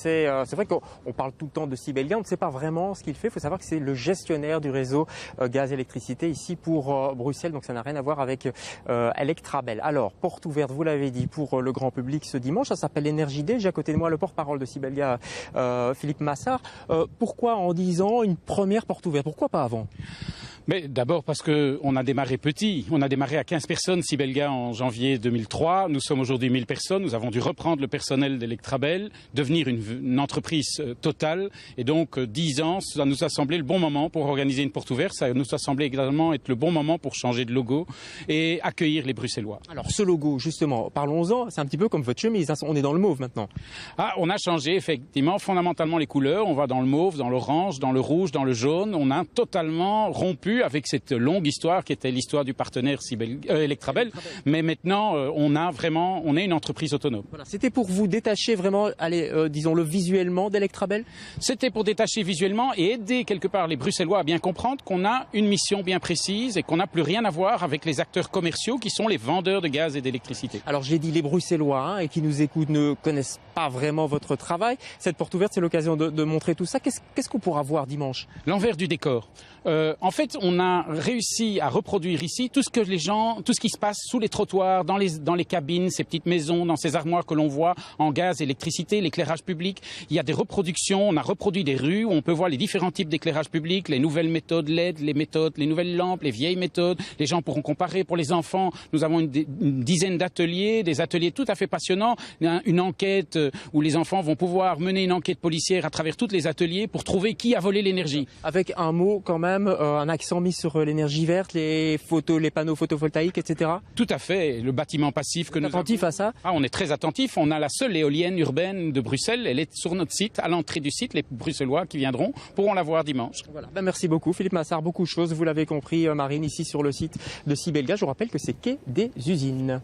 c'est vrai qu'on parle tout le temps de Sibelga, on ne sait pas vraiment ce qu'il fait. Il faut savoir que c'est le gestionnaire du réseau gaz-électricité ici pour Bruxelles, donc ça n'a rien à voir avec Electrabel. Alors, porte ouverte, vous l'avez dit, pour le grand public ce dimanche, ça s'appelle Énergie Day. J'ai à côté de moi le porte-parole de Sibelga, Philippe Massart. Pourquoi en 10 ans une première porte ouverte? Pourquoi pas avant? Mais d'abord parce qu'on a démarré petit. On a démarré à 15 personnes, Sibelga, en janvier 2003. Nous sommes aujourd'hui 1000 personnes. Nous avons dû reprendre le personnel d'Electrabel, devenir une entreprise totale. Et donc, 10 ans, ça nous a semblé le bon moment pour organiser une porte ouverte. Ça nous a semblé également être le bon moment pour changer de logo et accueillir les Bruxellois. Alors, ce logo, justement, parlons-en. C'est un petit peu comme votre chemise. On est dans le mauve maintenant. Ah, on a changé, effectivement, fondamentalement les couleurs. On va dans le mauve, dans l'orange, dans le rouge, dans le jaune. On a totalement rompu avec cette longue histoire qui était l'histoire du partenaire Electrabel. Mais maintenant, on est une entreprise autonome. Voilà. C'était pour vous détacher vraiment, disons-le visuellement d'Electrabel? C'était pour détacher visuellement et aider quelque part les Bruxellois à bien comprendre qu'on a une mission bien précise et qu'on n'a plus rien à voir avec les acteurs commerciaux qui sont les vendeurs de gaz et d'électricité. Alors j'ai dit les Bruxellois et qui nous écoutent ne connaissent pas vraiment votre travail. Cette porte ouverte, c'est l'occasion de montrer tout ça. Qu'est-ce qu'on pourra voir dimanche? L'envers du décor. En fait, on a réussi à reproduire ici tout ce qui se passe sous les trottoirs, dans les cabines, ces petites maisons, dans ces armoires que l'on voit en gaz, électricité, l'éclairage public. Il y a des reproductions, on a reproduit des rues où on peut voir les différents types d'éclairage public, les nouvelles méthodes LED, les nouvelles lampes, les vieilles méthodes. Les gens pourront comparer. Pour les enfants, nous avons une dizaine d'ateliers, des ateliers tout à fait passionnants. Une enquête où les enfants vont pouvoir mener une enquête policière à travers tous les ateliers pour trouver qui a volé l'énergie. Avec un mot quand même, un accent mis sur l'énergie verte, les panneaux photovoltaïques, etc. Tout à fait. Le bâtiment passif que nous avons. Attentif à ça? Ah, on est très attentif. On a la seule éolienne urbaine de Bruxelles. Elle est sur notre site, à l'entrée du site. Les Bruxellois qui viendront pourront la voir dimanche. Voilà. Merci beaucoup, Philippe Massart. Beaucoup de choses, vous l'avez compris, Marine, ici sur le site de Sibelga. Je vous rappelle que c'est quai des Usines.